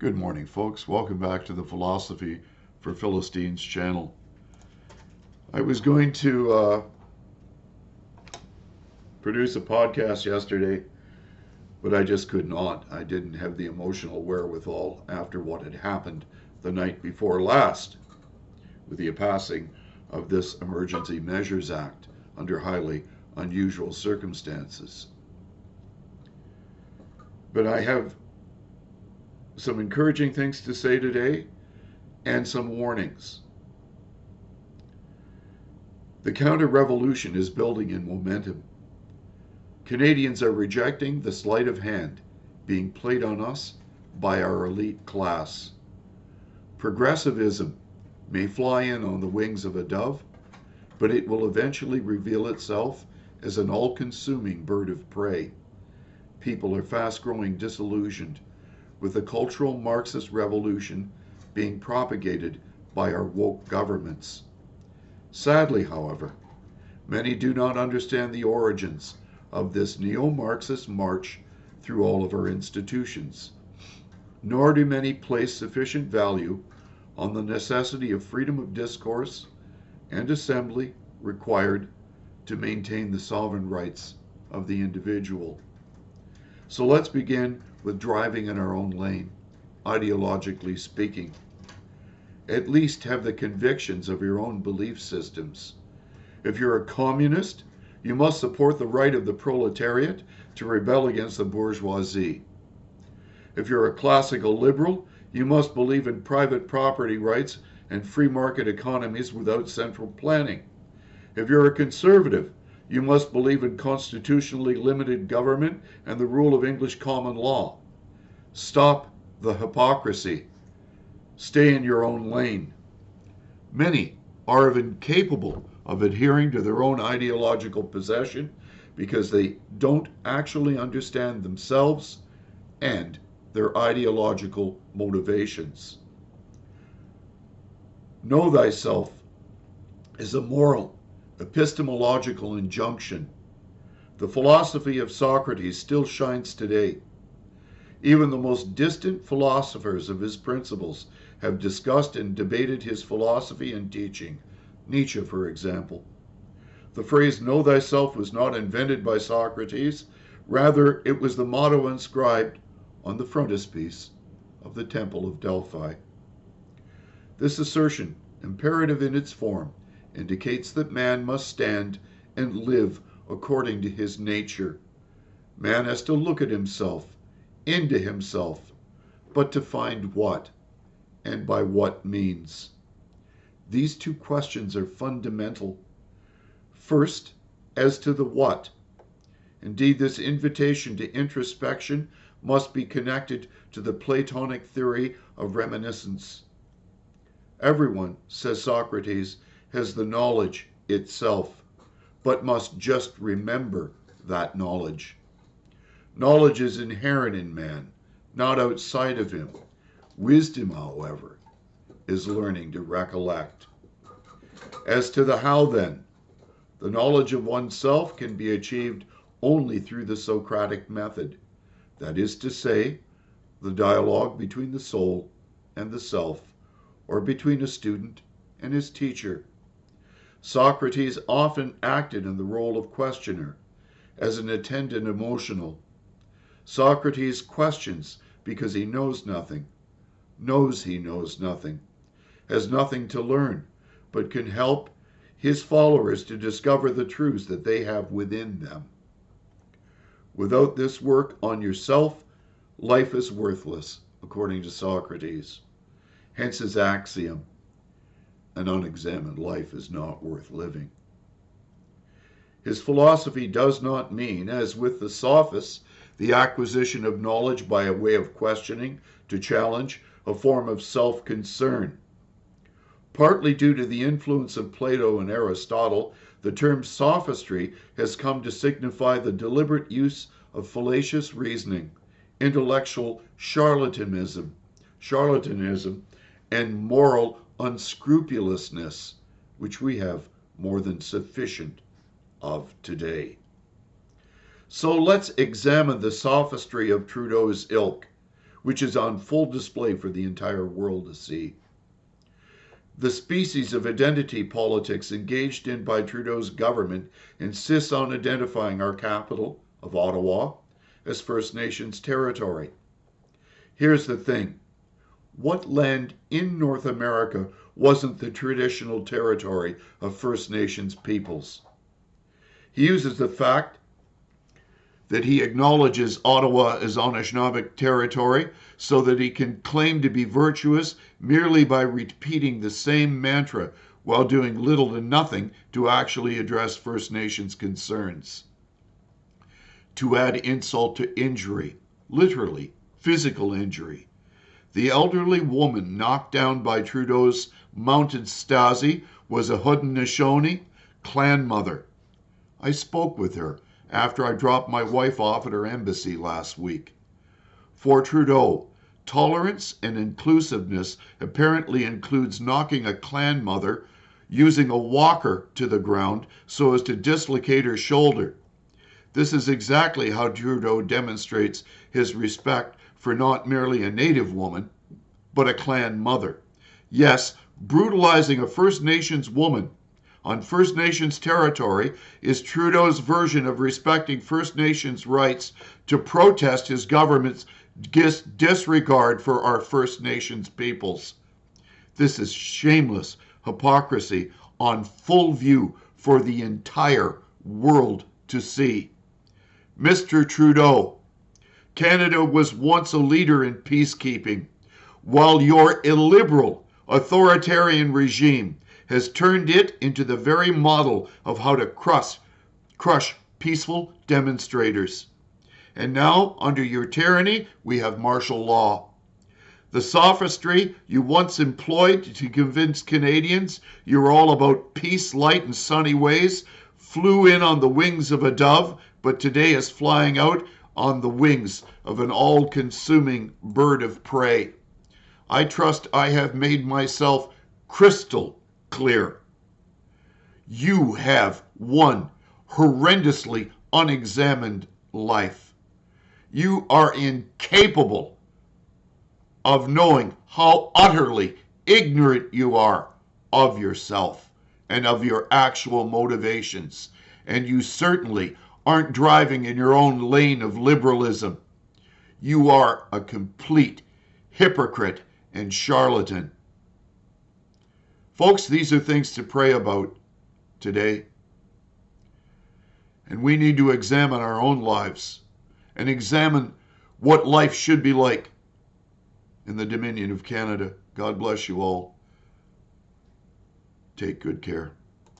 Good morning, folks. Welcome back to the Philosophy for Philistines channel. I was going to produce a podcast yesterday, but I just could not. I didn't have the emotional wherewithal after what had happened the night before last with the passing of this Emergency Measures Act under highly unusual circumstances. But I have some encouraging things to say today and some warnings. The counter-revolution is building in momentum. Canadians are rejecting the sleight of hand being played on us by our elite class. Progressivism may fly in on the wings of a dove, but it will eventually reveal itself as an all-consuming bird of prey. People are fast growing disillusioned with the Cultural Marxist Revolution being propagated by our woke governments. Sadly, however, many do not understand the origins of this Neo-Marxist march through all of our institutions, nor do many place sufficient value on the necessity of freedom of discourse and assembly required to maintain the sovereign rights of the individual. So let's begin with driving in our own lane, ideologically speaking. At least have the convictions of your own belief systems. If you're a communist, you must support the right of the proletariat to rebel against the bourgeoisie. If you're a classical liberal, you must believe in private property rights and free market economies without central planning. If you're a conservative, you must believe in constitutionally limited government and the rule of English common law. Stop the hypocrisy. Stay in your own lane. Many are incapable of adhering to their own ideological possession because they don't actually understand themselves and their ideological motivations. Know thyself is a moral, epistemological injunction. The philosophy of Socrates still shines today. Even the most distant philosophers of his principles have discussed and debated his philosophy and teaching. Nietzsche, for example. The phrase "know thyself" was not invented by Socrates. Rather, it was the motto inscribed on the frontispiece of the Temple of Delphi. This assertion, imperative in its form, indicates that man must stand and live according to his nature. Man has to look at himself, into himself, but to find what, and by what means. These two questions are fundamental. First, as to the what. Indeed, this invitation to introspection must be connected to the Platonic theory of reminiscence. Everyone, says Socrates, has the knowledge itself, but must just remember that knowledge. Knowledge is inherent in man, not outside of him. Wisdom, however, is learning to recollect. As to the how, then, the knowledge of oneself can be achieved only through the Socratic method. That is to say, the dialogue between the soul and the self, or between a student and his teacher. Socrates often acted in the role of questioner, as an attendant emotional. Socrates questions because he knows nothing, knows he knows nothing, has nothing to learn, but can help his followers to discover the truths that they have within them. Without this work on yourself, life is worthless, according to Socrates. Hence his axiom, an unexamined life is not worth living. His philosophy does not mean, as with the sophists, the acquisition of knowledge by a way of questioning to challenge a form of self-concern. Partly due to the influence of Plato and Aristotle, the term sophistry has come to signify the deliberate use of fallacious reasoning, intellectual charlatanism, and moral unscrupulousness, which we have more than sufficient of today. So let's examine the sophistry of Trudeau's ilk, which is on full display for the entire world to see. The species of identity politics engaged in by Trudeau's government insists on identifying our capital of Ottawa as First Nations territory. Here's the thing. What land in North America wasn't the traditional territory of First Nations peoples? He uses the fact that he acknowledges Ottawa as Anishinaabe territory so that he can claim to be virtuous merely by repeating the same mantra while doing little to nothing to actually address First Nations concerns. To add insult to injury, literally, physical injury, the elderly woman knocked down by Trudeau's mounted Stasi was a Haudenosaunee clan mother. I spoke with her after I dropped my wife off at her embassy last week. For Trudeau, tolerance and inclusiveness apparently includes knocking a clan mother using a walker to the ground so as to dislocate her shoulder. This is exactly how Trudeau demonstrates his respect for not merely a Native woman, but a clan mother. Yes, brutalizing a First Nations woman on First Nations territory is Trudeau's version of respecting First Nations rights to protest his government's disregard for our First Nations peoples. This is shameless hypocrisy on full view for the entire world to see. Mr. Trudeau, Canada was once a leader in peacekeeping, while your illiberal, authoritarian regime has turned it into the very model of how to crush peaceful demonstrators. And now, under your tyranny, we have martial law. The sophistry you once employed to convince Canadians you're all about peace, light, and sunny ways flew in on the wings of a dove, but today is flying out on the wings of an all-consuming bird of prey. I trust I have made myself crystal clear. You have one horrendously unexamined life. You are incapable of knowing how utterly ignorant you are of yourself and of your actual motivations. And you certainly aren't driving in your own lane of liberalism. You are a complete hypocrite and charlatan. Folks, these are things to pray about today. And we need to examine our own lives and examine what life should be like in the Dominion of Canada. God bless you all. Take good care.